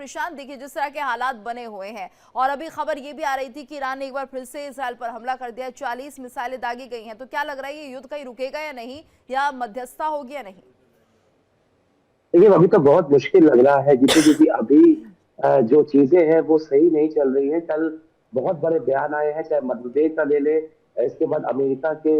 निशान देखिए जिस तरह के हालात बने हुए हैं, और अभी खबर ये भी आ रही थी कि ईरान ने एक बार फिर से इसराइल पर हमला कर दिया, 40 मिसाइलें दागी गई हैं। तो क्या लग रहा है ये युद्ध कहीं रुकेगा या नहीं, या मध्यस्थता होगी या नहीं? देखिए अभी तो बहुत मुश्किल लग रहा है जीतू, क्योंकि अभी जो चीजें हैं वो सही नहीं चल रही है। कल बहुत बड़े बयान आए हैं, चाहे मध्य प्रदेश का ले ले, इसके बाद अमेरिका के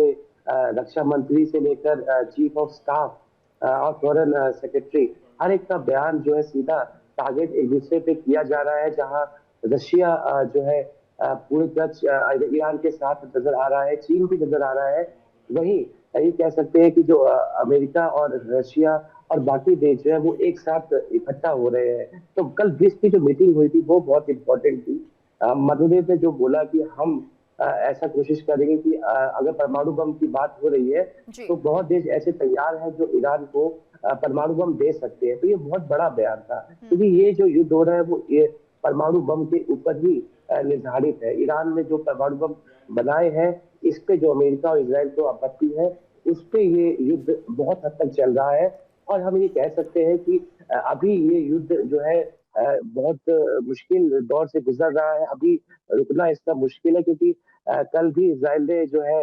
रक्षा मंत्री से लेकर चीफ ऑफ स्टाफ और फॉरेन सेक्रेटरी, हर एक का बयान जो है सीधा टारगेट एक दूसरे पे किया जा रहा है। जहां रशिया जो है पूरी तरह ईरान के साथ नजर आ रहा है, चीन भी नजर आ रहा है। वहीं ये कह सकते हैं कि जो अमेरिका और रशिया और बाकी देश जो है वो एक साथ इकट्ठा हो रहे हैं। तो कल ब्रिक्स की जो मीटिंग हुई थी वो बहुत इंपॉर्टेंट थी। मध्यप्रदेश ने जो बोला कि हम ऐसा कोशिश करेंगे कि अगर परमाणु बम की बात हो रही है जी। तो बहुत देश ऐसे तैयार हैं जो ईरान को परमाणु बम दे सकते हैं। तो ये बहुत बड़ा बयान था, क्योंकि ये जो युद्ध हो रहा है वो ये परमाणु बम के ऊपर ही निर्धारित है। ईरान ने जो परमाणु बम बनाए हैं, इस पे जो अमेरिका और इसराइल को आपत्ति है, उस पे ये युद्ध बहुत हद तक चल रहा है। और हम ये कह सकते हैं कि अभी ये युद्ध जो है बहुत मुश्किल दौर से गुजर रहा है। अभी रुकना इसका मुश्किल है, क्योंकि कल भी इसराइल ने जो है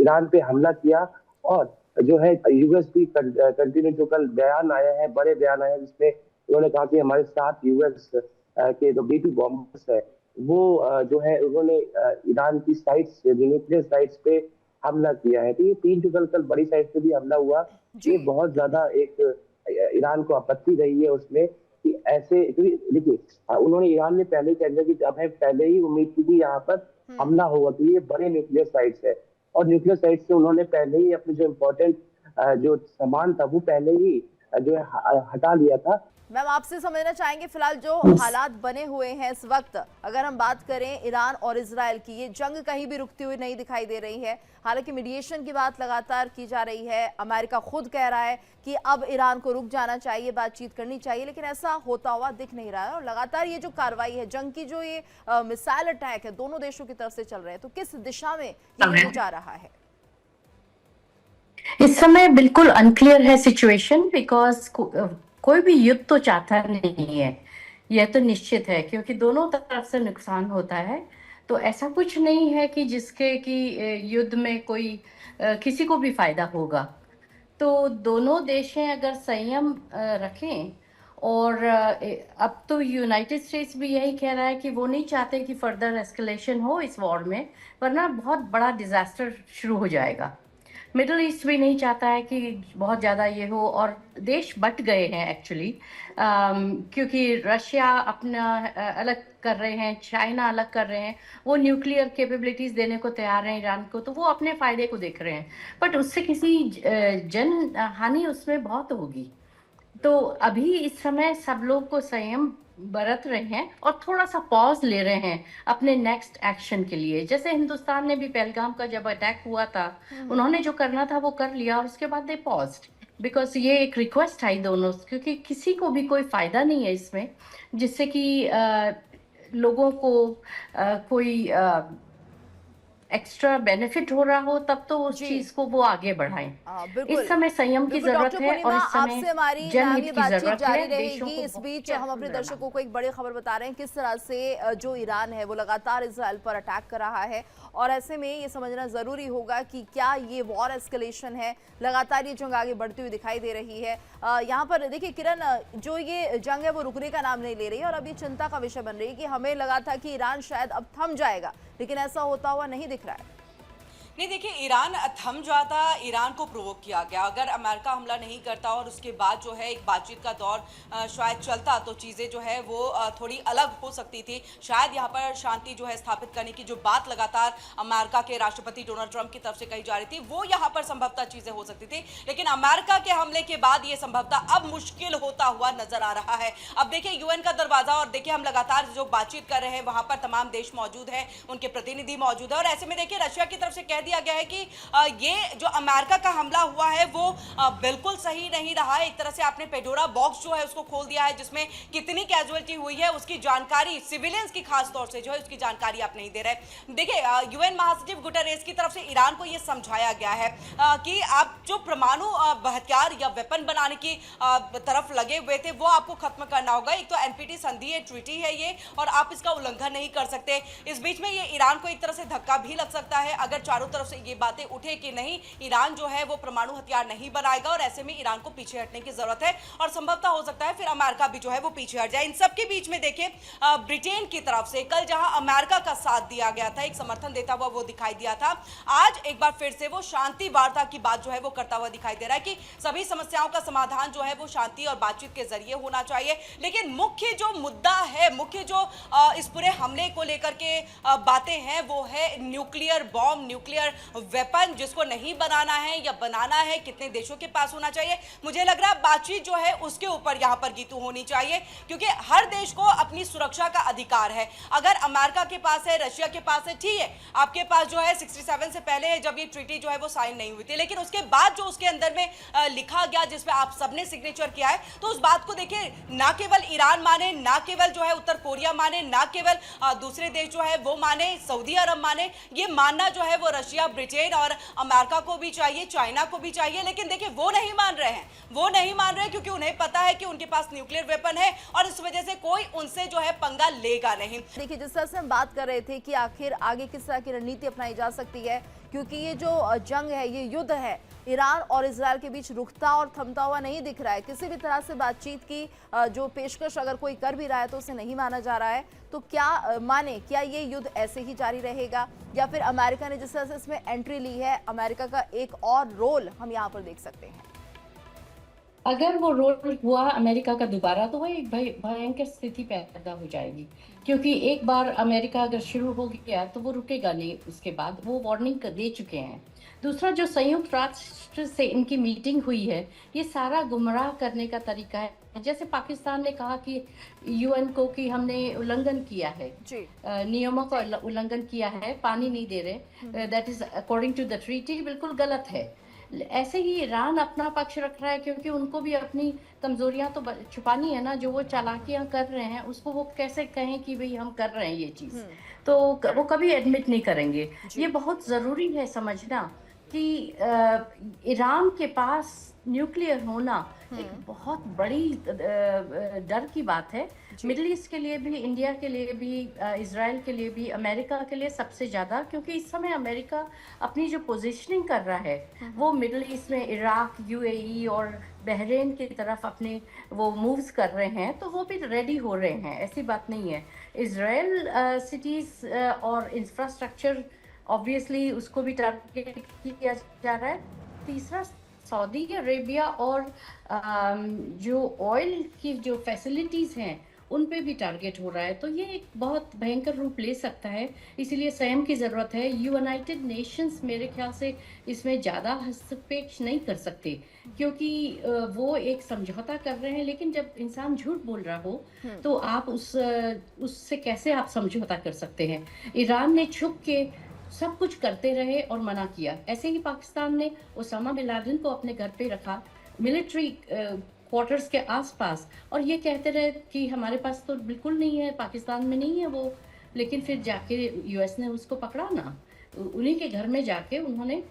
ईरान पे हमला किया। और जो है यूएस भी कंट्री ने जो कल बयान आया है, बड़े बयान आए हैं, जिसमें उन्होंने कहा कि हमारे साथ यूएस के जो B-2 बॉम्बर्स है वो जो है उन्होंने ईरान की साइट्स, न्यूक्लियर साइट्स पे हमला किया है। तो ये तीन जो कल बड़ी साइट पे भी हमला हुआ, जी। ये बहुत ज्यादा एक ईरान को आपत्ति रही है उसमें कि ऐसे, क्योंकि देखिए उन्होंने, ईरान ने पहले ही कह दिया कि हमें पहले ही उम्मीद थी कि यहाँ पर हमला होगा, कि ये बड़े न्यूक्लियर साइट्स है। और न्यूक्लियर साइट्स से उन्होंने पहले ही अपने जो इम्पोर्टेंट जो सामान था वो पहले ही जो है हटा लिया था। मैम आपसे समझना चाहेंगे फिलहाल जो हालात बने हुए हैं इस वक्त, अगर हम बात करें ईरान और इजराइल की, ये जंग कहीं भी रुकती हुई नहीं दिखाई दे रही है। हालांकि मीडिएशन की बात लगातार की जा रही है, अमेरिका खुद कह रहा है कि अब ईरान को रुक जाना चाहिए, बातचीत करनी चाहिए, लेकिन ऐसा होता हुआ दिख नहीं रहा है। और लगातार ये जो कार्रवाई है, जंग की जो ये मिसाइल अटैक है, दोनों देशों की तरफ से चल रहे हैं, तो किस दिशा में ये जा रहा है? इस समय बिल्कुल अनक्लियर है सिचुएशन, बिकॉज कोई भी युद्ध तो चाहता नहीं है, यह तो निश्चित है, क्योंकि दोनों तरफ से नुकसान होता है। तो ऐसा कुछ नहीं है कि जिसके कि युद्ध में कोई किसी को भी फायदा होगा। तो दोनों देशें अगर संयम रखें, और अब तो यूनाइटेड स्टेट्स भी यही कह रहा है कि वो नहीं चाहते कि फर्दर एस्केलेशन हो इस वॉर में, वरना बहुत बड़ा डिजास्टर शुरू हो जाएगा। मिडल ईस्ट भी नहीं चाहता है कि बहुत ज़्यादा ये हो, और देश बट गए हैं एक्चुअली, क्योंकि रशिया अपना अलग कर रहे हैं, चाइना अलग कर रहे हैं, वो न्यूक्लियर कैपेबिलिटीज़ देने को तैयार हैं ईरान को, तो वो अपने फ़ायदे को देख रहे हैं। बट उससे किसी जन हानि उसमें बहुत होगी। तो अभी इस समय सब लोग को संयम बरत रहे हैं और थोड़ा सा पॉज ले रहे हैं अपने नेक्स्ट एक्शन के लिए। जैसे हिंदुस्तान ने भी पहलगाम का जब अटैक हुआ था, उन्होंने जो करना था वो कर लिया, और उसके बाद दे पॉज्ड, बिकॉज ये एक रिक्वेस्ट आई दोनों, क्योंकि किसी को भी कोई फायदा नहीं है इसमें, जिससे कि लोगों को कोई एक्स्ट्रा बेनिफिट हो रहा हो, तब तो उस चीज को वो आगे बढ़ाएं। इस समय संयम की जरूरत है, और इस समय हमारी जनहित की जरूरत जारी है। रहेगी। इस बीच हम अपने दर्शकों को एक बड़ी खबर बता रहे हैं, किस तरह से जो ईरान है वो लगातार इजराइल पर अटैक कर रहा है, और ऐसे में ये समझना जरूरी होगा कि क्या ये वॉर एस्केलेशन है, लगातार ये जंग आगे बढ़ती हुई दिखाई दे रही है। यहाँ पर देखिए किरण, जो ये जंग है वो रुकने का नाम नहीं ले रही है, और अब ये चिंता का विषय बन रही है कि हमें लगा था कि ईरान शायद अब थम जाएगा, लेकिन ऐसा होता हुआ नहीं दिख रहा है। नहीं देखिए, ईरान थम जाता, ईरान को प्रोवोक किया गया। अगर अमेरिका हमला नहीं करता और उसके बाद जो है एक बातचीत का दौर शायद चलता, तो चीज़ें जो है वो थोड़ी अलग हो सकती थी। शायद यहाँ पर शांति जो है स्थापित करने की जो बात लगातार अमेरिका के राष्ट्रपति डोनाल्ड ट्रंप की तरफ से कही जा रही थी, वो यहाँ पर संभवतः चीज़ें हो सकती थी। लेकिन अमेरिका के हमले के बाद ये संभवतः अब मुश्किल होता हुआ नजर आ रहा है। अब देखिए यूएन का दरवाजा, और देखिए हम लगातार जो बातचीत कर रहे हैं वहाँ पर तमाम देश मौजूद है, उनके प्रतिनिधि मौजूद है, और ऐसे में देखिए रशिया की तरफ से कह दिया गया है कि ये जो अमेरिका का हमला हुआ है वो बिल्कुल सही नहीं रहा है। एक तरह से आपने पेंडोरा बॉक्स जो है उसको खोल दिया है, जिसमें कितनी कैजुअलिटी हुई है उसकी जानकारी, सिविलियंस की खास तौर से जो है उसकी जानकारी आप नहीं दे रहे। देखिए, यूएन महासचिव गुटेरेस की तरफ से ईरान को यह समझाया गया है कि आप जो परमाणु हथियार या वेपन बनाने की तरफ लगे हुए थे वो आपको खत्म करना होगा। एक तो एनपीटी संधि है, ट्रीटी है ये, और आप इसका उल्लंघन नहीं कर सकते। इस बीच में ये ईरान को एक तरह से धक्का भी लग सकता है अगर चारों तरफ से ये बातें उठे कि नहीं, ईरान जो है वो परमाणु हथियार नहीं बनाएगा, और ऐसे में ईरान को पीछे हटने की जरूरत है, और संभवतः हो सकता है फिर अमेरिका भी जो है वो पीछे हट जाए। इन सबके बीच में देखिए, ब्रिटेन की तरफ से कल जहां अमेरिका का साथ दिया गया था, एक समर्थन देता हुआ वो दिखाई दिया था, आज एक बार फिर से वो शांति वार्ता की बात जो है वो करता हुआ दिखाई दे रहा है कि सभी समस्याओं का समाधान जो है वो शांति और बातचीत के जरिए होना चाहिए। लेकिन मुख्य जो मुद्दा है, मुख्य जो इस पूरे हमले को लेकर के बातें हैं वो है न्यूक्लियर बॉम्ब, न्यूक्लियर वेपन, जिसको नहीं बनाना है या बनाना है, कितने देशों के पास होना चाहिए। मुझे लग रहा है बातचीत जो है उसके ऊपर यहाँ पर गीतू होनी चाहिए, क्योंकि हर देश को अपनी सुरक्षा का अधिकार है। अगर अमेरिका के पास है, रशिया के पास है, ठीक है, आपके पास जो है 67 से पहले है जब ये ट्रीटी जो है वो साइन नहीं हुई थी, लेकिन उसके बाद जो उसके अंदर में लिखा गया जिसमें आप सबने सिग्नेचर किया है, तो उस बात को देखिए, ना केवल ईरान माने, ना केवल जो है उत्तर कोरिया माने, ना केवल दूसरे देश जो है वो माने, सऊदी अरब माने, ये मानना जो है वो रशिया, ब्रिटेन और अमेरिका को भी चाहिए, चाइना को भी चाहिए। लेकिन देखिए वो नहीं मान रहे हैं, वो नहीं मान रहे क्योंकि उन्हें पता है कि उनके पास न्यूक्लियर वेपन है और इस वजह से कोई उनसे जो है पंगा लेगा नहीं। देखिए, जिस तरह से हम बात कर रहे थे कि आखिर आगे किस तरह की रणनीति अपनाई जा सकती है, क्योंकि ये जो जंग है, ये युद्ध है, ईरान और इजरायल के बीच रुकता और थमता हुआ नहीं दिख रहा है। किसी भी तरह से बातचीत की जो पेशकश अगर कोई कर भी रहा है तो उसे नहीं माना जा रहा है। तो क्या माने, क्या ये युद्ध ऐसे ही जारी रहेगा, या फिर अमेरिका ने जिस तरह से इसमें एंट्री ली है, अमेरिका का एक और रोल हम यहाँ पर देख सकते हैं? अगर वो रोल हुआ अमेरिका का दोबारा, तो वह एक भयंकर स्थिति पैदा हो जाएगी, क्योंकि एक बार अमेरिका अगर शुरू हो गया तो वो रुकेगा नहीं। उसके बाद वो वार्निंग दे चुके हैं। दूसरा, जो संयुक्त राष्ट्र से इनकी मीटिंग हुई है, ये सारा गुमराह करने का तरीका है। जैसे पाकिस्तान ने कहा कि यूएन को कि हमने उल्लंघन किया है, नियमों का उल्लंघन किया है, पानी नहीं दे रहे, that is according to the treaty, बिल्कुल गलत है। ऐसे ही ईरान अपना पक्ष रख रहा है, क्योंकि उनको भी अपनी कमजोरियां तो छुपानी है ना। जो वो चालाकियां कर रहे हैं उसको वो कैसे कहें कि भाई हम कर रहे हैं ये चीज, तो वो कभी एडमिट नहीं करेंगे। ये बहुत जरूरी है समझना कि ईरान के पास न्यूक्लियर होना एक बहुत बड़ी डर की बात है। मिडिल ईस्ट के लिए भी, इंडिया के लिए भी, इजराइल के लिए भी, अमेरिका के लिए सबसे ज़्यादा, क्योंकि इस समय अमेरिका अपनी जो पोजीशनिंग कर रहा है वो मिडिल ईस्ट में इराक, यूएई और बहरीन की तरफ अपने वो मूव्स कर रहे हैं, तो वो भी रेडी हो रहे हैं, ऐसी बात नहीं है। इजराइल सिटीज़ और इंफ्रास्ट्रक्चर ऑब्वियसली उसको भी टारगेट किया जा रहा है। तीसरा, सऊदी अरेबिया और जो ऑयल की जो फैसिलिटीज़ हैं उन पे भी टारगेट हो रहा है। तो ये एक बहुत भयंकर रूप ले सकता है, इसीलिए संयम की ज़रूरत है। यूनाइटेड नेशंस मेरे ख्याल से इसमें ज़्यादा हस्तक्षेप नहीं कर सकते, क्योंकि वो एक समझौता कर रहे हैं। लेकिन जब इंसान झूठ बोल रहा हो तो आप उससे कैसे आप समझौता कर सकते हैं। ईरान ने छुप के सब कुछ करते रहे और मना किया। ऐसे ही पाकिस्तान ने ओसामा बिन लादेन को अपने घर पे रखा, मिलिट्री क्वार्टर्स के आसपास, और ये कहते रहे कि हमारे पास तो बिल्कुल नहीं है, पाकिस्तान में नहीं है वो। लेकिन फिर जाके यूएस ने उसको पकड़ा ना, उन्हीं के घर में जाके उन्होंने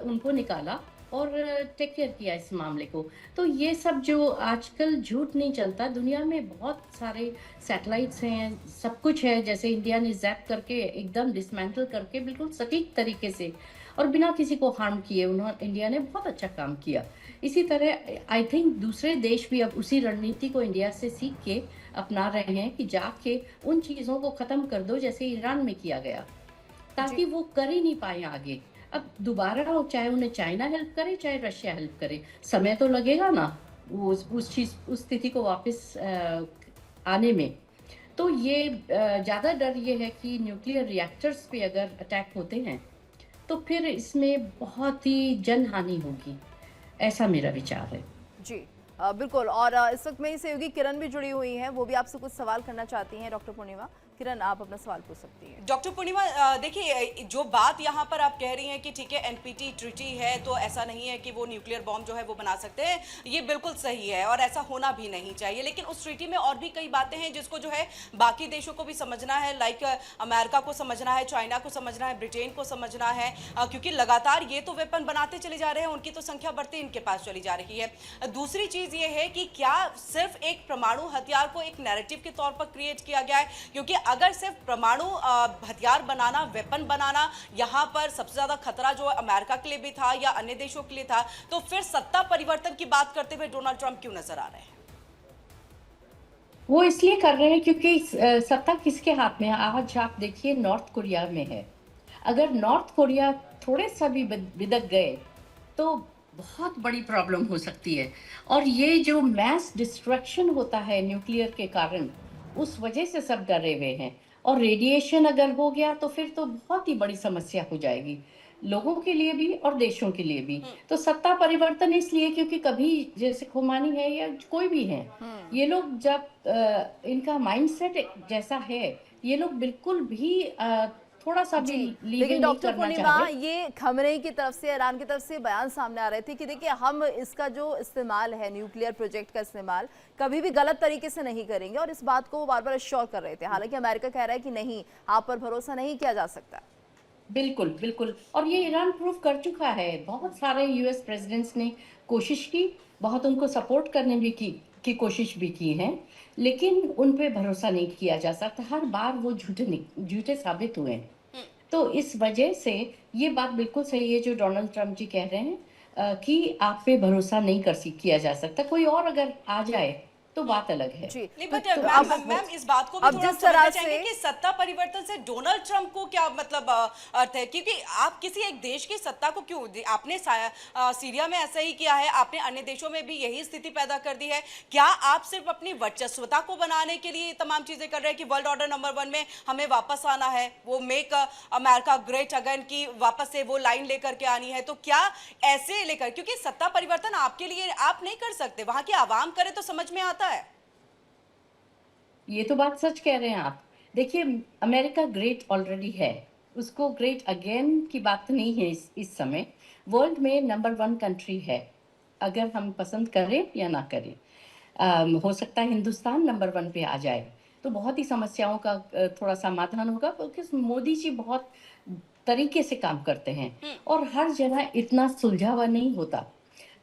उनको निकाला और टेक केयर किया इस मामले को। तो ये सब जो आजकल झूठ नहीं चलता, दुनिया में बहुत सारे सैटेलाइट्स हैं, सब कुछ है। जैसे इंडिया ने जैप करके एकदम डिसमेंटल करके बिल्कुल सटीक तरीके से और बिना किसी को हार्म किए इंडिया ने बहुत अच्छा काम किया। इसी तरह आई थिंक दूसरे देश भी अब उसी रणनीति को इंडिया से सीख के अपना रहे हैं कि जाके उन चीज़ों को ख़त्म कर दो जैसे ईरान में किया गया, ताकि वो कर ही नहीं पाए आगे। अब दोबारा हो, चाहे उन्हें चाइना हेल्प करे चाहे रशिया हेल्प करे, समय तो लगेगा ना उस स्थिति को वापस आने में। तो ये ज़्यादा डर ये है कि न्यूक्लियर रिएक्टर्स पे अगर अटैक होते हैं तो फिर इसमें बहुत ही जनहानि होगी, ऐसा मेरा विचार है। जी, बिल्कुल। और इस वक्त मेरी सहयोगी किरण भी जुड़ी हुई हैं, वो भी आपसे कुछ सवाल करना चाहती हैं। डॉक्टर पूर्णिमा, किरण आप अपना सवाल पूछ सकती हैं। डॉक्टर पूर्णिमा, देखिए जो बात यहाँ पर आप कह रही हैं कि ठीक है एनपीटी ट्रीटी है तो ऐसा नहीं है कि वो न्यूक्लियर बॉम्ब जो है वो बना सकते हैं, ये बिल्कुल सही है और ऐसा होना भी नहीं चाहिए। लेकिन उस ट्रीटी में और भी कई बातें हैं जिसको जो है बाकी देशों को भी समझना है, लाइक अमेरिका को समझना है, चाइना को समझना है, ब्रिटेन को समझना है, क्योंकि लगातार ये तो वेपन बनाते चले जा रहे हैं, उनकी तो संख्या बढ़ती इनके पास चली जा रही है। दूसरी चीज ये है कि क्या सिर्फ एक परमाणु हथियार को एक नैरेटिव के तौर पर क्रिएट किया गया है, क्योंकि अगर सिर्फ परमाणु हथियार बनाना, वेपन बनाना यहाँ पर सबसे ज्यादा खतरा जो अमेरिका के लिए भी था या अन्य देशों के लिए था, तो फिर सत्ता परिवर्तन की बात करते हुए डोनाल्ड ट्रंप क्यों नजर आ रहे हैं? वो इसलिए कर रहे हैं क्योंकि सत्ता किसके हाथ में है। आज आप देखिए नॉर्थ कोरिया में है, अगर नॉर्थ कोरिया थोड़े सा भी बिदक गए तो बहुत बड़ी प्रॉब्लम हो सकती है। और ये जो मैस डिस्ट्रक्शन होता है न्यूक्लियर के कारण, उस वजह से सब डरे हुए हैं। और रेडिएशन अगर हो गया तो फिर तो बहुत ही बड़ी समस्या हो जाएगी, लोगों के लिए भी और देशों के लिए भी। तो सत्ता परिवर्तन इसलिए क्योंकि कभी जैसे खोमानी है या कोई भी है, ये लोग जब इनका माइंडसेट जैसा है, ये लोग बिल्कुल भी थोड़ा सा भी जी, लीगल लेकिन नहीं डॉक्टर करना पूर्णिमा, चाहते। ये खमनेई की तरफ से, ईरान की तरफ से बयान सामने आ रहे थे कि देखिए हम इसका जो इस्तेमाल है, न्यूक्लियर प्रोजेक्ट का इस्तेमाल कभी भी गलत तरीके से नहीं करेंगे, और इस बात को वो बार बार अश्योर कर रहे थे। हालांकि अमेरिका कह रहा है कि नहीं, आप पर भरोसा नहीं किया जा सकता। बिल्कुल बिल्कुल, और ये ईरान प्रूव कर चुका है। बहुत सारे यूएस प्रेसिडेंट्स ने कोशिश की, बहुत उनको सपोर्ट करने भी की कोशिश भी की है, लेकिन उन पे भरोसा नहीं किया जा सकता। हर बार वो झूठे साबित हुए हैं। तो इस वजह से ये बात बिल्कुल सही है जो डोनाल्ड ट्रंप जी कह रहे हैं, कि आप पे भरोसा नहीं किया जा सकता। कोई और अगर आ जाए तो बात अलग है। जी, नहीं, तो, बट तो मैम इस बात को भी अब थोड़ा जिस समझना तरह चाहेंगे से कि सत्ता परिवर्तन से डोनाल्ड ट्रंप को क्या मतलब अर्थ है, क्योंकि आप किसी एक देश की सत्ता को क्यों, आपने सीरिया में ऐसा ही किया है, आपने अन्य देशों में भी यही स्थिति पैदा कर दी है। क्या आप सिर्फ अपनी वर्चस्वता को बनाने के लिए ये तमाम चीजें कर रहे हैं कि वर्ल्ड ऑर्डर नंबर 1 में हमें वापस आना है, वो मेक अमेरिका ग्रेट अगेन की वापस से वो लाइन लेकर के आनी है? तो क्या ऐसे लेकर, क्योंकि सत्ता परिवर्तन आपके लिए आप नहीं कर सकते, वहां की आवाम करे तो समझ में आता है। ये तो बात सच कह रहे हैं आप। देखिए अमेरिका ग्रेट ऑलरेडी है, उसको ग्रेट अगेन की बात नहीं है। इस समय वर्ल्ड में नंबर 1 कंट्री है, अगर हम पसंद करें या ना करें। हो सकता है हिंदुस्तान नंबर 1 पे आ जाए तो बहुत ही समस्याओं का थोड़ा समाधान होगा, क्योंकि मोदी जी बहुत तरीके से काम करते हैं और हर जगह इतना सुलझा हुआ नहीं होता।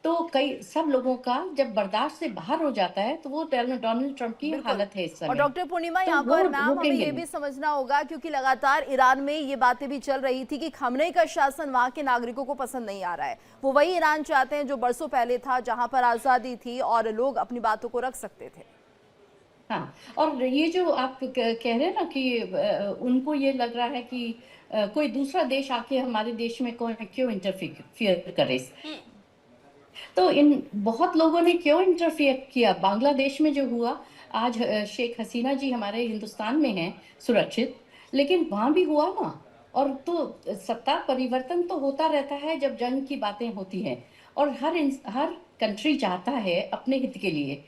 तो कई सब लोगों का जब बर्दाश्त से बाहर हो जाता है तो वो डोनाल्ड ट्रंप की बिल्कुल। हालत है इस और समय। डॉक्टर पूर्णिमा, तो यहाँ वो पर मैम हमें रुकेंगे ये नहीं। भी समझना होगा, क्योंकि लगातार ईरान में ये बातें भी चल रही थी कि खमनेई का शासन वहाँ के नागरिकों को पसंद नहीं आ रहा है। वो वही ईरान चाहते हैं जो बरसों पहले था, जहाँ पर आज़ादी थी और लोग अपनी बातों को रख सकते थे। हाँ, और ये जो आप कह रहे हैं ना कि उनको ये लग रहा है कि कोई दूसरा देश आके हमारे देश में क्यों इंटरफियर करे। तो इन बहुत लोगों ने क्यों इंटरफियर किया। बांग्लादेश में जो हुआ, आज शेख हसीना जी हमारे हिंदुस्तान में हैं सुरक्षित, लेकिन वहां भी हुआ ना। और तो सत्ता परिवर्तन तो होता रहता है जब जंग की बातें होती हैं, और हर कंट्री चाहता है अपने हित के लिए।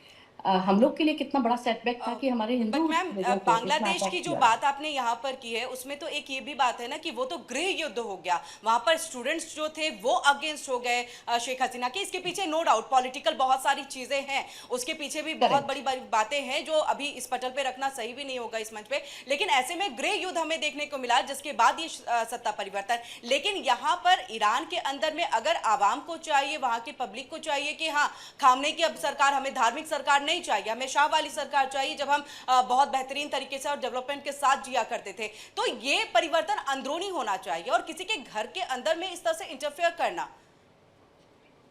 हम लोग के लिए कितना बड़ा सेटबैक था कि हमारे बट हिंदू मैम, लोगों को इतना बांग्लादेश अटैक की जो किया। बात आपने यहाँ पर की है उसमें तो एक ये भी बात है ना कि वो तो गृह युद्ध हो गया, वहां पर स्टूडेंट्स जो थे वो अगेंस्ट हो गए शेख हसीना के। इसके पीछे नो डाउट पॉलिटिकल बहुत सारी चीजें हैं, उसके पीछे भी बहुत करेक्ट। बड़ी बड़ी बातें हैं जो अभी इस पटल पे रखना सही भी नहीं होगा इस मंच पे। लेकिन ऐसे में गृह युद्ध हमें देखने को मिला, जिसके बाद ये सत्ता परिवर्तन। लेकिन यहाँ पर ईरान के अंदर में अगर आवाम को चाहिए, वहां की पब्लिक को चाहिए कि हाँ, खामने की अब सरकार, हमें धार्मिक सरकार नहीं चाहिए, हमें शाह वाली सरकार चाहिए जब हम बहुत बेहतरीन तरीके से और डेवलपमेंट के साथ जिया करते थे, तो ये परिवर्तन अंदरूनी होना चाहिए और किसी के घर के अंदर में इस तरह से इंटरफेयर करना।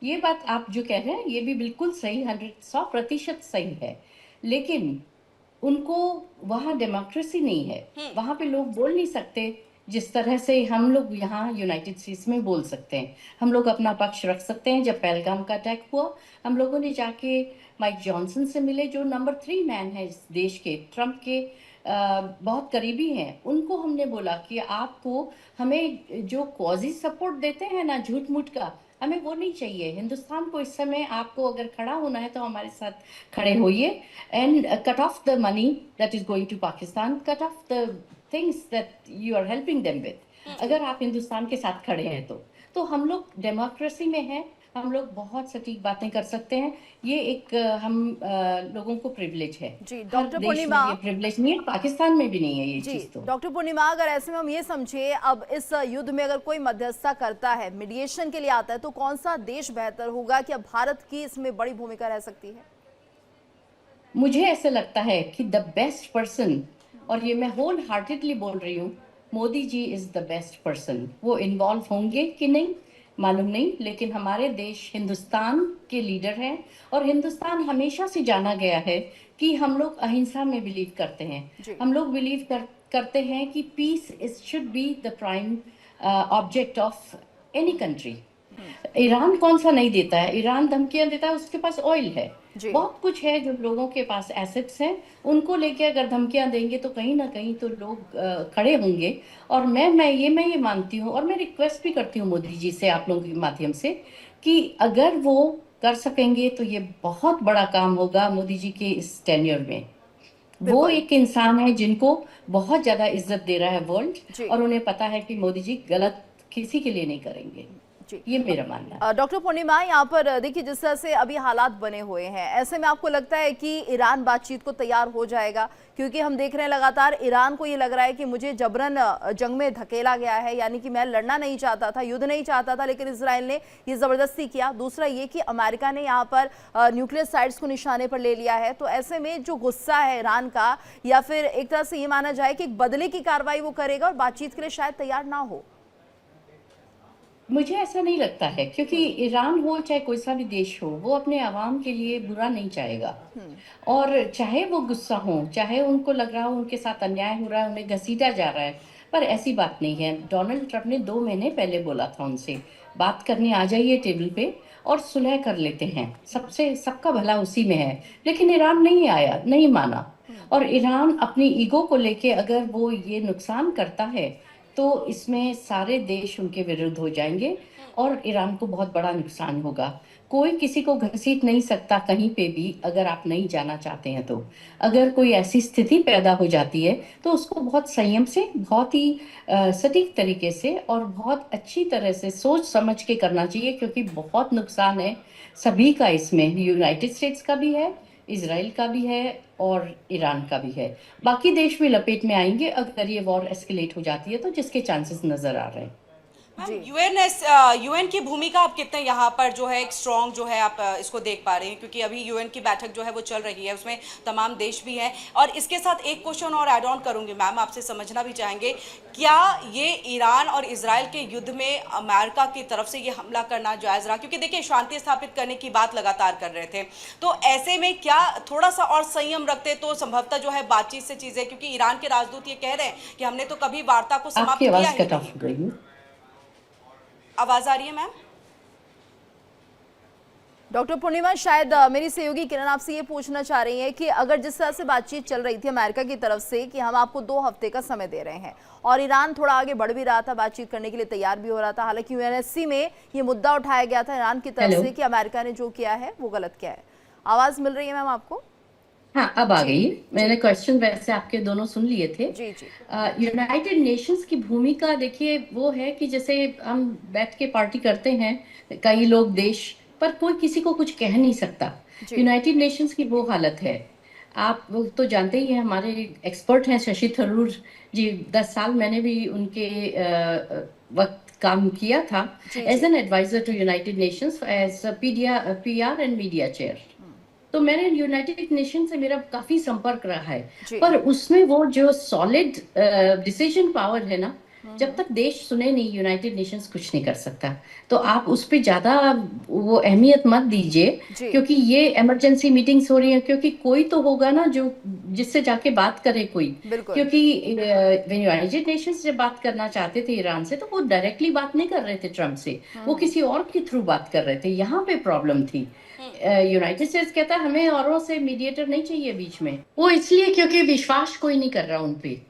ये बात आप जो कह रहे हैं ये भी बिल्कुल सही, 100% सही है। लेकिन उनको वहाँ डेमोक्रेसी नहीं है, वहाँ पे लोग बोल नहीं सकते जिस तरह से हम लोग यहाँ यूनाइटेड स्टेट्स में बोल सकते हैं। हम लोग अपना पक्ष रख सकते हैं। जब पहलगाम का अटैक हुआ, हम लोगों ने जाके माइक जॉनसन से मिले, जो नंबर 3 मैन है इस देश के, ट्रंप के बहुत करीबी हैं। उनको हमने बोला कि आपको हमें जो कॉजेज सपोर्ट देते हैं ना झूठ मूठ का, हमें वो नहीं चाहिए। हिंदुस्तान को इस समय आपको अगर खड़ा होना है तो हमारे साथ खड़े होइए and cut off the money that is going to Pakistan, cut off the things that you are helping them with. अगर आप हिंदुस्तान के साथ खड़े हैं तो हम लोग डेमोक्रेसी में हैं, हम लोग बहुत सटीक बातें कर सकते हैं। ये एक हम लोगों को प्रिविलेज है। जी हर डॉक्टर देश में पूर्णिमा, ये प्रिविलेज नहीं है, पाकिस्तान में भी नहीं है ये जी चीज। तो डॉक्टर पूर्णिमा, अगर ऐसे में हम ये समझे, अब इस युद्ध में अगर कोई मध्यस्थता करता है, मीडिएशन के लिए आता है, तो कौन सा देश बेहतर होगा? क्या भारत की इसमें बड़ी भूमिका रह सकती है? मुझे ऐसा लगता है कि द बेस्ट पर्सन, और ये मैं होल हार्टेडली बोल रही हूँ, Modi ji is the best person. वो इन्वॉल्व होंगे कि नहीं मालूम नहीं, लेकिन हमारे देश हिंदुस्तान के लीडर हैं और हिंदुस्तान हमेशा से जाना गया है कि हम लोग अहिंसा में बिलीव करते हैं। जी। हम लोग करते हैं कि peace is should be the prime object of any country. Iran कौन सा नहीं देता है? ईरान धमकियां देता है, उसके पास ऑयल है, जी। बहुत कुछ है, जो लोगों के पास एसेट्स हैं, उनको लेके अगर धमकियां देंगे तो कहीं ना कहीं तो लोग खड़े होंगे। और मैं ये मानती हूँ और मैं रिक्वेस्ट भी करती हूँ मोदी जी से, आप लोगों के माध्यम से, कि अगर वो कर सकेंगे तो ये बहुत बड़ा काम होगा मोदी जी के इस टेन्योर में। वो बिल्कुल। एक इंसान है जिनको बहुत ज्यादा इज्जत दे रहा है वर्ल्ड, जी। और उन्हें पता है कि मोदी जी गलत किसी के लिए नहीं करेंगे। जी ये मेरा मानना है। डॉक्टर पूर्णिमा, यहाँ पर देखिए, जिस तरह से अभी हालात बने हुए हैं, ऐसे में आपको लगता है कि ईरान बातचीत को तैयार हो जाएगा? क्योंकि हम देख रहे हैं लगातार ईरान को ये लग रहा है कि मुझे जबरन जंग में धकेला गया है, यानी कि मैं लड़ना नहीं चाहता था, युद्ध नहीं चाहता था, लेकिन इजराइल ने ये जबरदस्ती किया। दूसरा ये कि अमेरिका ने यहाँ पर न्यूक्लियर साइट्स को निशाने पर ले लिया है। तो ऐसे में जो गुस्सा है ईरान का, या फिर एक तरह से ये माना जाए कि एक बदले की कार्रवाई वो करेगा और बातचीत के लिए शायद तैयार ना हो? मुझे ऐसा नहीं लगता है, क्योंकि ईरान हो चाहे कोई सा भी देश हो, वो अपने आवाम के लिए बुरा नहीं चाहेगा। और चाहे वो गुस्सा हो, चाहे उनको लग रहा हो उनके साथ अन्याय हो रहा है, उन्हें घसीटा जा रहा है, पर ऐसी बात नहीं है। डोनाल्ड ट्रंप ने 2 महीने पहले बोला था उनसे, बात करने आ जाइए टेबल पे और सुलह कर लेते हैं, सबसे सबका भला उसी में है। लेकिन ईरान नहीं आया, नहीं माना। और ईरान अपनी ईगो को लेके अगर वो ये नुकसान करता है तो इसमें सारे देश उनके विरुद्ध हो जाएंगे और ईरान को बहुत बड़ा नुकसान होगा। कोई किसी को घसीट नहीं सकता कहीं पे भी, अगर आप नहीं जाना चाहते हैं तो। अगर कोई ऐसी स्थिति पैदा हो जाती है तो उसको बहुत संयम से, बहुत ही सटीक तरीके से और बहुत अच्छी तरह से सोच समझ के करना चाहिए, क्योंकि बहुत नुकसान है सभी का इसमें। यूनाइटेड स्टेट्स का भी है, इजराइल का भी है और ईरान का भी है। बाकी देश भी लपेट में आएंगे अगर ये वॉर एस्केलेट हो जाती है तो, जिसके चांसेस नजर आ रहे हैं। मैम, यूएन की भूमिका आप कितने यहाँ पर जो है एक स्ट्रॉन्ग जो है आप इसको देख पा रहे हैं? क्योंकि अभी यूएन की बैठक जो है वो चल रही है, उसमें तमाम देश भी हैं। और इसके साथ एक क्वेश्चन और ऐड ऑन करूंगी मैम, आपसे समझना भी चाहेंगे, क्या ये ईरान और इजराइल के युद्ध में अमेरिका की तरफ से ये हमला करना जायज़ रहा? क्योंकि देखिए, शांति स्थापित करने की बात लगातार कर रहे थे, तो ऐसे में क्या थोड़ा सा और संयम रखते तो संभवतः जो है बातचीत से चीज़ें, क्योंकि ईरान के राजदूत ये कह रहे हैं कि हमने तो कभी वार्ता को समाप्त आपकी किया आवाज ही कट ऑफ नहीं। हो गई है। आवाज आ रही है मैम? डॉक्टर पूर्णिमा, शायद मेरी सहयोगी किरण आपसे ये पूछना चाह रही है कि अगर जिस तरह से बातचीत चल रही थी अमेरिका की तरफ से कि हम आपको 2 हफ्ते का समय दे रहे हैं, और ईरान थोड़ा आगे बढ़ भी रहा था, बातचीत करने के लिए तैयार भी हो रहा था, हालांकि यूएनएससी में ये मुद्दा उठाया गया था ईरान की तरफ से कि अमेरिका ने जो किया है वो गलत किया है। आवाज मिल रही है मैम आपको? हाँ, अब आ गई। मैंने क्वेश्चन वैसे आपके दोनों सुन लिए थे। जी जी। यूनाइटेड नेशंस की भूमिका देखिए वो है कि जैसे हम बैठ के पार्टी करते हैं कई लोग देश, पर कोई किसी को कुछ कह नहीं सकता। यूनाइटेड नेशंस की वो हालत है। आप तो जानते ही हैं, हमारे एक्सपर्ट हैं शशि थरूर जी, 10 साल मैंने भी उनके वक्त काम किया था as an advisor to United Nations, as PR and media chair. तो मैंने यूनाइटेड नेशन से मेरा काफी संपर्क रहा है, पर उसमें वो जो सॉलिड डिसीजन पावर है ना, जब तक देश सुने नहीं यूनाइटेड नेशंस कुछ नहीं कर सकता। तो आप उस पर ज्यादा वो अहमियत मत दीजिए, क्योंकि ये इमरजेंसी मीटिंग्स हो रही हैं, क्योंकि कोई तो होगा ना जो जिससे जाके बात करे कोई। क्योंकि यूनाइटेड नेशंस जब बात करना चाहते थे ईरान से, तो वो डायरेक्टली बात नहीं कर रहे थे ट्रम्प से, वो किसी और के थ्रू बात कर रहे थे। यहाँ पे प्रॉब्लम थी। यूनाइटेड स्टेट्स कहता है हमें औरों से मीडिएटर नहीं चाहिए बीच में, वो इसलिए क्योंकि विश्वास कोई नहीं कर रहा उन पे।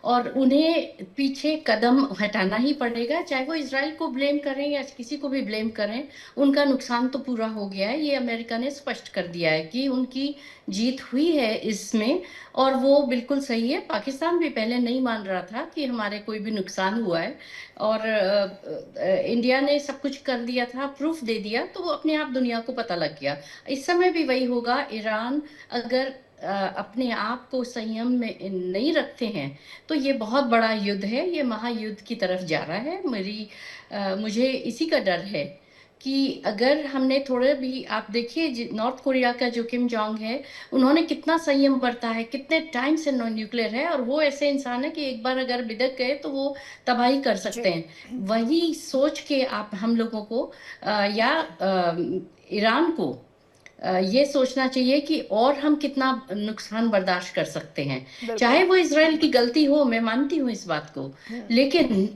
और उन्हें पीछे कदम हटाना ही पड़ेगा, चाहे वो इजराइल को ब्लेम करें या किसी को भी ब्लेम करें। उनका नुकसान तो पूरा हो गया है, ये अमेरिका ने स्पष्ट कर दिया है कि उनकी जीत हुई है इसमें, और वो बिल्कुल सही है। पाकिस्तान भी पहले नहीं मान रहा था कि हमारे कोई भी नुकसान हुआ है, और इंडिया ने सब कुछ कर दिया था, प्रूफ दे दिया, तो वो अपने आप दुनिया को पता लग गया। इस समय भी वही होगा। ईरान अगर अपने आप को संयम में नहीं रखते हैं तो ये बहुत बड़ा युद्ध है, ये महायुद्ध की तरफ जा रहा है। मुझे इसी का डर है कि अगर हमने थोड़े भी, आप देखिए नॉर्थ कोरिया का जो किम जोंग है, उन्होंने कितना संयम बरता है, कितने टाइम से न्यूक्लियर है, और वो ऐसे इंसान है कि एक बार अगर बिदक गए तो वो तबाही कर सकते हैं। वही सोच के आप हम लोगों को ईरान को ये सोचना चाहिए कि और हम कितना नुकसान बर्दाश्त कर सकते हैं। चाहे वो इजराइल की गलती हो, मैं मानती हूँ इस बात को, लेकिन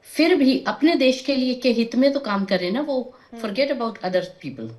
फिर भी अपने देश के लिए के हित में तो काम करें ना वो। Forget about other people.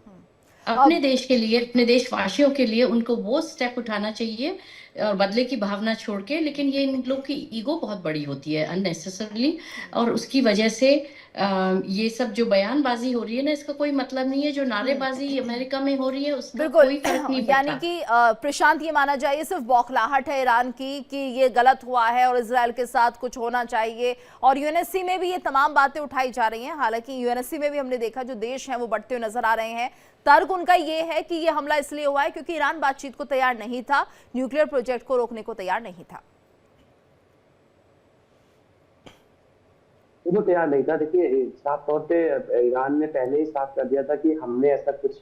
अपने देश के लिए, अपने देशवासियों के लिए उनको वो स्टेप उठाना चाहिए और बदले की भावना छोड़ के। लेकिन ये इन लोग की ईगो बहुत बड़ी होती है अननेसेसरली, और उसकी वजह से ये सब जो बयानबाजी हो रही है ना, इसका कोई मतलब नहीं है। जो नारेबाजी अमेरिका में हो रही है उसका कोई फर्क नहीं पड़ता। यानी कि प्रशांत, ये माना जाए सिर्फ बौखलाहट है ईरान की कि ये गलत हुआ है और इजराइल के साथ कुछ होना चाहिए, और यूएनएससी में भी ये तमाम बातें उठाई जा रही हैं। हालांकि यूएनएससी में भी हमने देखा जो देश हैं वो बढ़ते हुए नजर आ रहे हैं। तर्क उनका ये है कि ये हमला इसलिए हुआ है क्योंकि ईरान बातचीत को तैयार नहीं था, न्यूक्लियर प्रोजेक्ट को रोकने को तैयार नहीं था। वो तैयार नहीं था। देखिए, साफ तौर पे ईरान ने पहले ही साफ कर दिया था कि हमने ऐसा कुछ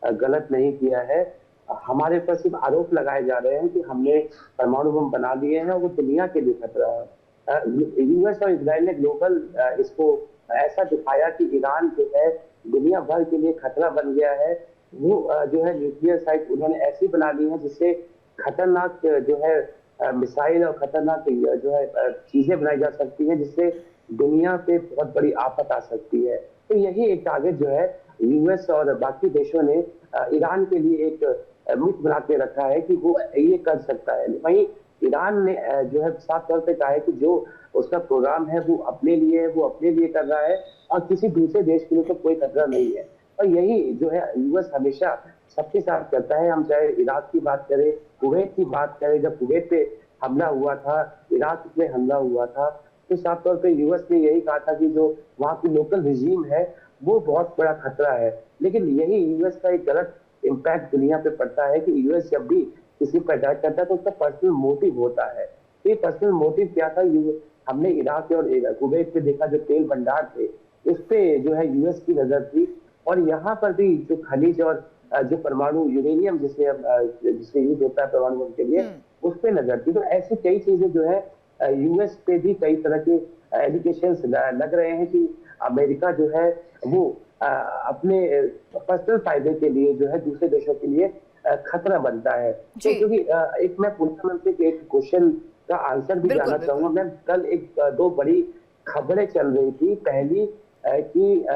गलत नहीं किया है। हमारे ऊपर सिर्फ आरोप लगाए जा रहे हैं कि हमने परमाणु बम बना लिए हैं और वो दुनिया के लिए खतरा है। यूएस और इजराइल ने ग्लोबल इसको ऐसा दिखाया कि ईरान जो है दुनिया भर के लिए खतरा बन गया है। वो जो है न्यूक्लियर साइट उन्होंने ऐसी बना ली है जिससे खतरनाक जो है मिसाइल और खतरनाक जो है चीजें बनाई जा सकती है, जिससे दुनिया पे बहुत बड़ी आफत आ सकती है। तो यही एक टारगेट जो है यूएस और बाकी देशों ने ईरान के लिए एक मिथ बना के रखा है कि वो ये कर सकता है। वहीं ईरान ने जो है साफ तौर पे कहा है कि जो उसका प्रोग्राम है वो अपने लिए है, वो अपने लिए कर रहा है और किसी दूसरे देश के लिए तो कोई खतरा नहीं है। और यही जो है यूएस हमेशा सबके साथ करता है। हम चाहे इराक की बात करें, कुवैत की बात करें, जब कुवैत पे हमला हुआ था, इराक में हमला हुआ था, तो साफ तौर पे यूएस ने यही कहा था कि जो वहाँ की लोकल रिजीम है वो बहुत बड़ा खतरा है। लेकिन यही यूएस का एक गलत इम्पैक्ट दुनिया पे पड़ता है कि यूएस जब भी किसी पर अटैक करता है तो उसका पर्सनल मोटिव होता है। तो ये पर्सनल मोटिव क्या था? हमने इराक और कुवैत पे देखा जो तेल भंडार थे उस पे जो है यूएस की नजर थी, और यहाँ पर भी जो खनिज और जो परमाणु यूरेनियम जिससे यूज होता है परमाणु बम के लिए, उस पे नजर थी। तो ऐसी कई चीजें जो है यूएस पे भी कई तरह के एलिगेशंस लग रहे हैं कि अमेरिका जो है वो अपने पर्सनल फायदे के लिए जो है दूसरे देशों के लिए खतरा बनता है। तो क्योंकि एक मैं पूछना एक क्वेश्चन का आंसर भी जानना चाहूंगा। मैं कल दो बड़ी खबरें चल रही थी। पहली कि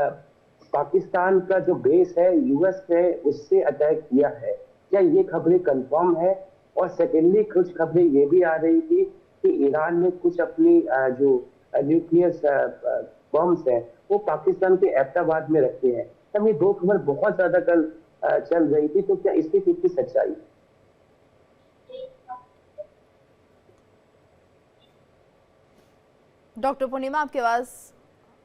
पाकिस्तान का जो बेस है यूएस ने उससे अटैक किया है, क्या ये खबरें कंफर्म है? और सेकेंडली कुछ खबरें ये भी आ रही थी कि ईरान ने कुछ अपनी जो न्यूक्लियर बम्स है वो पाकिस्तान के एबटाबाद में रखे हैं। तब ये दो खबर बहुत ज्यादा कल चल रही थी, तो क्या इसकी कितनी सच्चाई? डॉक्टर पूर्णिमा, आपकी आवाज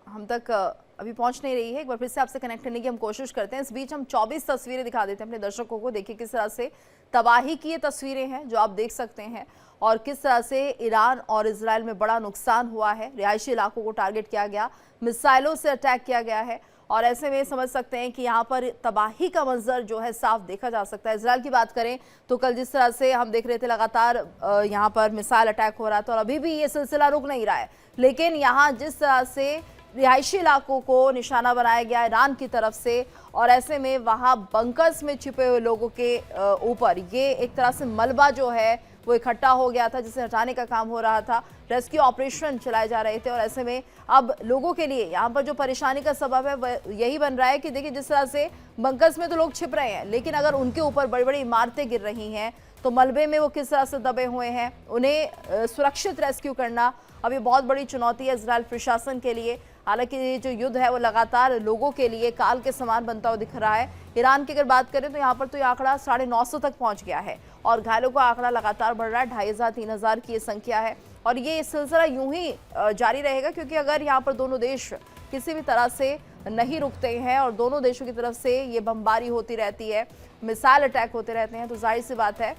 हम तक अभी पहुंच नहीं रही है। एक बार फिर से आपसे कनेक्ट करने की हम कोशिश करते हैं। इस बीच हम 24 तस्वीरें दिखा देते हैं अपने दर्शकों को। देखिए किस तरह से तबाही की ये तस्वीरें हैं जो आप देख सकते हैं, और किस तरह से ईरान और इजराइल में बड़ा नुकसान हुआ है। रिहायशी इलाकों को टारगेट किया गया, मिसाइलों से अटैक किया गया है, और ऐसे में समझ सकते हैं कि यहाँ पर तबाही का मंजर जो है साफ देखा जा सकता है। इजराइल की बात करें तो कल जिस तरह से हम देख रहे थे लगातार यहाँ पर मिसाइल अटैक हो रहा था, और अभी भी ये सिलसिला रुक नहीं रहा है। लेकिन यहाँ जिस तरह से रिहायशी इलाकों को निशाना बनाया गया ईरान की तरफ से, और ऐसे में वहाँ बंकर्स में छिपे हुए लोगों के ऊपर ये एक तरह से मलबा जो है वो इकट्ठा हो गया था, जिसे हटाने का काम हो रहा था। रेस्क्यू ऑपरेशन चलाए जा रहे थे, और ऐसे में अब लोगों के लिए यहाँ पर जो परेशानी का सबब है वह यही बन रहा है कि देखिए जिस तरह से बंकर्स में तो लोग छिप रहे हैं, लेकिन अगर उनके ऊपर बड़ी बड़ी इमारतें गिर रही हैं तो मलबे में वो किस तरह से दबे हुए हैं, उन्हें सुरक्षित रेस्क्यू करना अब ये बहुत बड़ी चुनौती है इजरायल प्रशासन के लिए। हालांकि ये जो युद्ध है वो लगातार लोगों के लिए काल के समान बनता हुआ दिख रहा है। ईरान की अगर बात करें तो यहाँ पर तो ये आंकड़ा 950 तक पहुंच गया है और घायलों का आंकड़ा लगातार बढ़ रहा है। 2500-3000 की ये संख्या है और ये सिलसिला यूं ही जारी रहेगा, क्योंकि अगर यहाँ पर दोनों देश किसी भी तरह से नहीं रुकते हैं और दोनों देशों की तरफ से ये बमबारी होती रहती है, मिसाइल अटैक होते रहते हैं, तो जाहिर सी बात है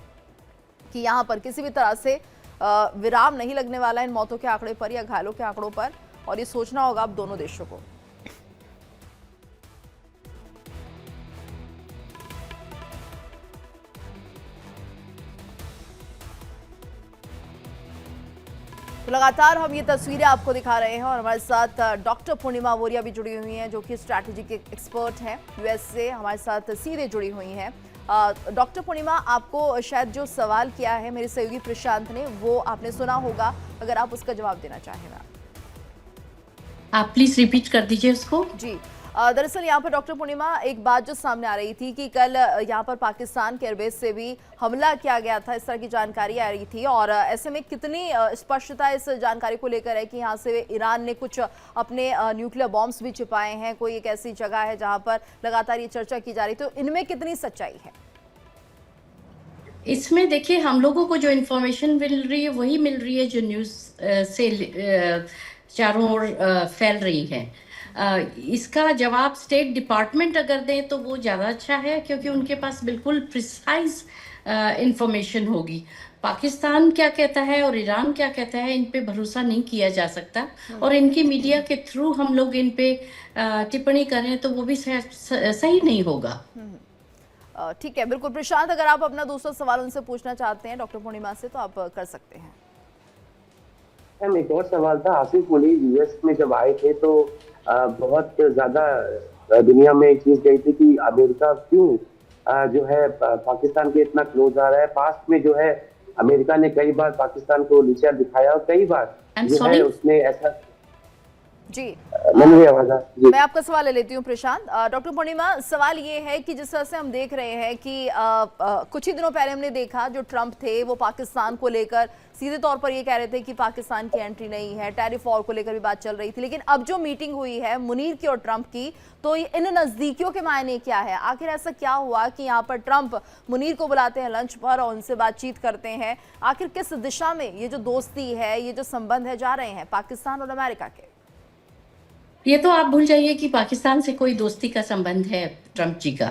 कि यहाँ पर किसी भी तरह से विराम नहीं लगने वाला इन मौतों के आंकड़े पर या घायलों के आंकड़ों पर। और ये सोचना होगा अब दोनों देशों को। तो लगातार हम ये तस्वीरें आपको दिखा रहे हैं और हमारे साथ डॉक्टर पूर्णिमा वोरिया भी जुड़ी हुई हैं, जो कि स्ट्रैटेजी के एक्सपर्ट हैं, यूएस से हमारे साथ सीधे जुड़ी हुई हैं। डॉक्टर पूर्णिमा, आपको शायद जो सवाल किया है मेरे सहयोगी प्रशांत ने, वो आपने सुना होगा, अगर आप उसका जवाब देना चाहें। आप प्लीज रिपीट कर दीजिए उसको। जी, दरअसल यहाँ पर डॉक्टर पूर्णिमा एक बात जो सामने आ रही थी कि कल यहाँ पर पाकिस्तान के एयरबेस से भी हमला किया गया था, इस तरह की जानकारी आ रही थी। और ऐसे में कितनी स्पष्टता इस जानकारी को लेकर है कि यहाँ से ईरान ने कुछ अपने न्यूक्लियर बॉम्ब्स भी छिपाए हैं, कोई एक ऐसी जगह है जहाँ पर लगातार ये चर्चा की जा रही, तो इनमें कितनी सच्चाई है? इसमें देखिए, हम लोगों को जो इन्फॉर्मेशन मिल रही है वही मिल रही है जो न्यूज़ से चारों ओर फैल रही है। इसका जवाब स्टेट डिपार्टमेंट अगर दें तो वो ज़्यादा अच्छा है, क्योंकि उनके पास बिल्कुल प्रिसाइज इंफॉर्मेशन होगी। पाकिस्तान क्या कहता है और ईरान क्या कहता है, इन पे भरोसा नहीं किया जा सकता। और इनकी मीडिया के थ्रू हम लोग इन पे टिप्पणी करें तो वो भी सही नहीं होगा। ठीक है, बिल्कुल। प्रशांत, अगर आप अपना दूसरा सवाल उनसे पूछना चाहते हैं डॉक्टर पूर्णिमा से, तो आप कर सकते हैं। एक और सवाल था, आसिफ मुनीर यूएस में जब आए थे तो बहुत ज्यादा दुनिया में एक चीज गई थी कि अमेरिका क्यों जो है पाकिस्तान के इतना क्लोज आ रहा है। पास्ट में जो है अमेरिका ने कई बार पाकिस्तान को नीचा दिखाया और कई बार जो है उसने ऐसा जी जी। मैं आपका सवाल ले लेती हूँ प्रशांत। डॉक्टर पूर्णिमा, सवाल ये है कि जिस तरह से हम देख रहे हैं कि कुछ ही दिनों पहले हमने देखा जो ट्रंप थे वो पाकिस्तान को लेकर सीधे तौर पर ये कह रहे थे कि पाकिस्तान की एंट्री नहीं है, टैरिफ वॉर को लेकर भी बात चल रही थी। लेकिन अब जो मीटिंग हुई है मुनीर की और ट्रंप की, तो इन नजदीकियों के मायने क्या है? आखिर ऐसा क्या हुआ कि यहाँ पर ट्रंप मुनीर को बुलाते हैं लंच पर और उनसे बातचीत करते हैं? आखिर किस दिशा में ये जो दोस्ती है, ये जो संबंध है, जा रहे हैं पाकिस्तान और अमेरिका के? ये तो आप भूल जाइए कि पाकिस्तान से कोई दोस्ती का संबंध है ट्रंप जी का,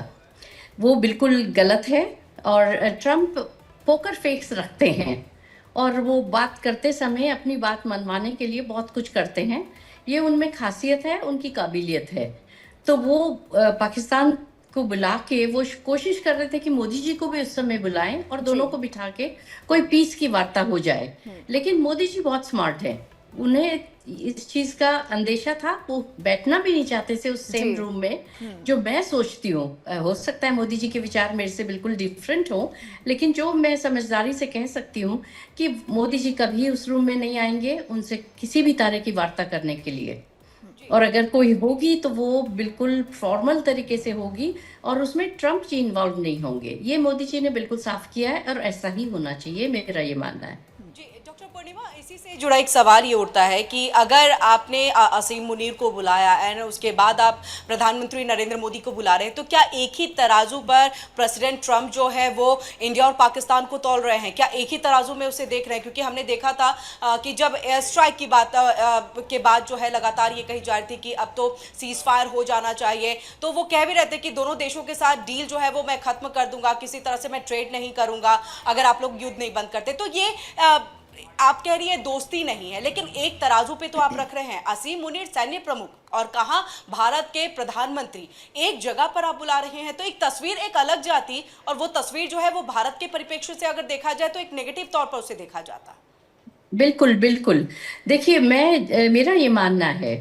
वो बिल्कुल गलत है। और ट्रंप पोकर फेस रखते हैं और वो बात करते समय अपनी बात मनवाने के लिए बहुत कुछ करते हैं। ये उनमें खासियत है, उनकी काबिलियत है। तो वो पाकिस्तान को बुला के वो कोशिश कर रहे थे कि मोदी जी को भी उस समय बुलाएं और दोनों को बिठा के कोई पीस की वार्ता हो जाए। लेकिन मोदी जी बहुत स्मार्ट है, उन्हें इस चीज का अंदेशा था, वो बैठना भी नहीं चाहते थे उस सेम रूम में। जो मैं सोचती हूँ, हो सकता है मोदी जी के विचार मेरे से बिल्कुल डिफरेंट हो, लेकिन जो मैं समझदारी से कह सकती हूँ कि मोदी जी कभी उस रूम में नहीं आएंगे उनसे किसी भी तरह की वार्ता करने के लिए। और अगर कोई होगी तो वो बिल्कुल फॉर्मल तरीके से होगी और उसमें ट्रंप जी इन्वॉल्व नहीं होंगे। ये मोदी जी ने बिल्कुल साफ किया है और ऐसा ही होना चाहिए, मेरा ये मानना है। पूर्णिमा, इसी से जुड़ा एक सवाल ये उठता है कि अगर आपने असीम मुनीर को बुलाया एंड उसके बाद आप प्रधानमंत्री नरेंद्र मोदी को बुला रहे हैं, तो क्या एक ही तराजू पर प्रेसिडेंट ट्रंप जो है वो इंडिया और पाकिस्तान को तौल रहे हैं? क्या एक ही तराजू में उसे देख रहे हैं? क्योंकि हमने देखा था कि जब एयर स्ट्राइक की बात के बाद जो है लगातार ये कही जा रही थी कि अब तो सीज फायर हो जाना चाहिए, तो वो कह भी रहे थे कि दोनों देशों के साथ डील जो है वो मैं खत्म कर दूंगा, किसी तरह से मैं ट्रेड नहीं करूंगा अगर आप लोग युद्ध नहीं बंद करते। तो ये आप कह रही है दोस्ती नहीं है, लेकिन एक तराजू पे तो आप रख रहे हैं असीम मुनीर सैन्य प्रमुख और कहा भारत के प्रधानमंत्री, एक जगह पर आप बुला रहे हैं। तो एक तस्वीर एक अलग जाती और वो तस्वीर जो है वो भारत के परिप्रेक्ष्य से अगर देखा जाए तो एक नेगेटिव तौर पर उसे देखा जाता। बिल्कुल बिल्कुल। देखिए, मेरा ये मानना है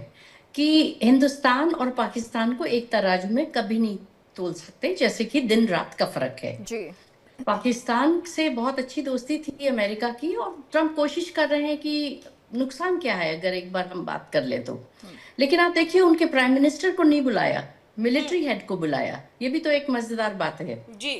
कि हिंदुस्तान और पाकिस्तान को एक तराजू में कभी नहीं तोल सकते, जैसे कि दिन रात का फर्क है जी। पाकिस्तान से बहुत अच्छी दोस्ती थी अमेरिका की और ट्रंप कोशिश कर रहे हैं कि नुकसान क्या है अगर एक बार हम बात कर ले तो। लेकिन आप देखिए, उनके प्राइम मिनिस्टर को नहीं बुलाया, मिलिट्री हेड को बुलाया। ये भी तो एक मजेदार बात है जी।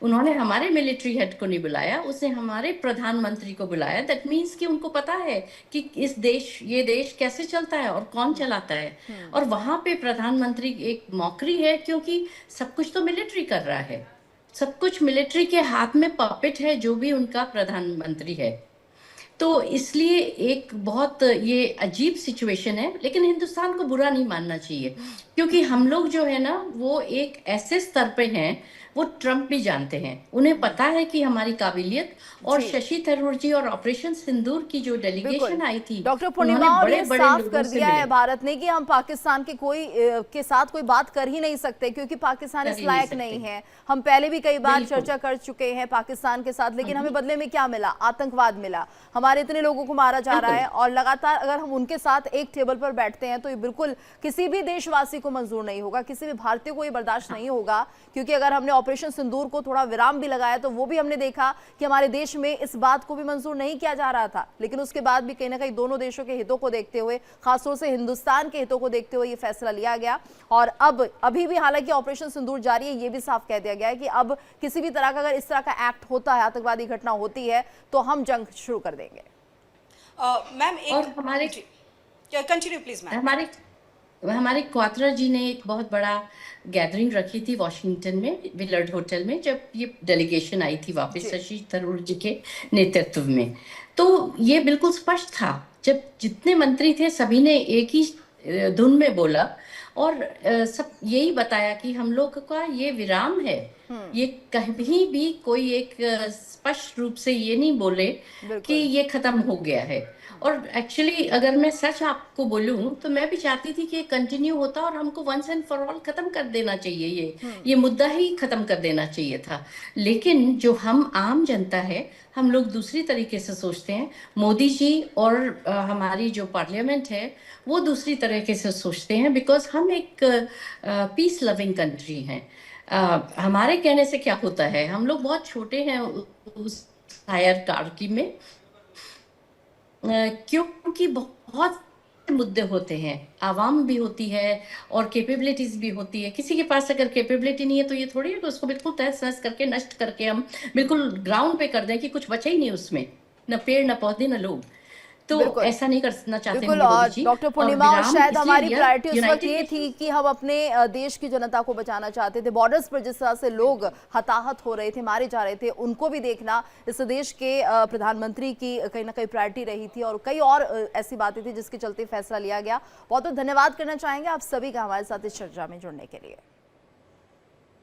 उन्होंने हमारे मिलिट्री हेड को नहीं बुलाया, उसने हमारे प्रधानमंत्री को बुलाया। दैट मीन्स कि उनको पता है कि ये देश कैसे चलता है और कौन चलाता है। और वहां पे प्रधानमंत्री एक मौकरी है, क्योंकि सब कुछ तो मिलिट्री कर रहा है, सब कुछ मिलिट्री के हाथ में पपेट है, जो भी उनका प्रधानमंत्री है। तो इसलिए एक बहुत ये अजीब सिचुएशन है, लेकिन हिंदुस्तान को बुरा नहीं मानना चाहिए, क्योंकि हम लोग जो है ना वो एक ऐसे स्तर पे हैं, वो ट्रम्प भी जानते हैं, उन्हें पता है कि हमारी काबिलियत। और शशि थरूर जी और ऑपरेशन सिंदूर की जो डेलीगेशन आई थी, डॉक्टर पूर्णिमा, और ये साफ कर दिया है भारत ने कि हम पाकिस्तान के साथ कोई बात कर ही नहीं सकते, क्योंकि पाकिस्तान इस लायक नहीं है। हम पहले भी कई बार चर्चा कर चुके हैं पाकिस्तान के साथ, लेकिन हमें बदले में क्या मिला? आतंकवाद मिला, हमारे इतने लोगों को मारा जा रहा है, और लगातार अगर हम उनके साथ एक टेबल पर बैठते हैं तो ये बिल्कुल किसी भी देशवासी को मंजूर नहीं होगा, किसी भी भारतीय को ये बर्दाश्त नहीं होगा। क्योंकि अगर हमने ऑपरेशन सिंदूर को थोड़ा विराम भी लगाया तो वो भी हमने देखा कि हमारे देश में इस बात को भी मंजूर नहीं किया जा रहा था, लेकिन उसके बाद भी कहीं ना कहीं दोनों देशों के हितों को देखते हुए, खासतौर से हिंदुस्तान के हितों को देखते हुए ये फैसला लिया गया। और अब अभी भी हालांकि ऑपरेशन सिंदूर जारी है, ये भी साफ कह दिया गया है कि अब किसी भी तरह का अगर इस तरह का एक्ट होता है, आतंकवादी घटना होती है, तो हम जंग शुरू कर देंगे। मैम एक हमारे कंटिन्यू प्लीज मैम। हमारे क्वात्रा जी ने एक बहुत बड़ा गैदरिंग रखी थी वॉशिंगटन में, विलर्ड होटल में, जब ये डेलीगेशन आई थी वापस शशि थरूर जी के नेतृत्व में। तो ये बिल्कुल स्पष्ट था, जब जितने मंत्री थे सभी ने एक ही धुन में बोला और सब यही बताया कि हम लोग का ये विराम है। ये कहीं भी कोई एक स्पष्ट रूप से ये नहीं बोले कि ये खत्म हो गया है। और एक्चुअली अगर मैं सच आपको बोलूं तो मैं भी चाहती थी कि ये कंटिन्यू होता और हमको वंस एंड फॉर ऑल खत्म कर देना चाहिए, ये मुद्दा ही खत्म कर देना चाहिए था। लेकिन जो हम आम जनता है, हम लोग दूसरी तरीके से सोचते हैं। मोदी जी और हमारी जो पार्लियामेंट है वो दूसरी तरीके से सोचते हैं, बिकॉज हम एक पीस लविंग कंट्री हैं। हमारे कहने से क्या होता है, हम लोग बहुत छोटे हैं उस हायरार्की में, क्योंकि बहुत मुद्दे होते हैं, आवाम भी होती है और कैपेबिलिटीज भी होती है। किसी के पास अगर कैपेबिलिटी नहीं है तो ये थोड़ी है कि उसको बिल्कुल तहस नहस करके नष्ट करके हम बिल्कुल ग्राउंड पे कर दें कि कुछ बचा ही नहीं उसमें, न पेड़ न पौधे न लोग। तो ऐसा नहीं करना चाहते बिल्कुल। और डॉक्टर पूर्णिमा, और शायद हमारी प्रायोरिटी उस वक्त ये थी कि हम अपने देश की जनता को बचाना चाहते थे। बॉर्डर्स पर जिस तरह से लोग हताहत हो रहे थे, मारे जा रहे थे, उनको भी देखना इस देश के प्रधानमंत्री की कहीं ना कहीं प्रायोरिटी रही थी, और कई और ऐसी बातें थी जिसके चलते फैसला लिया गया। बहुत बहुत धन्यवाद करना चाहेंगे आप सभी का हमारे साथ इस चर्चा में जुड़ने के लिए।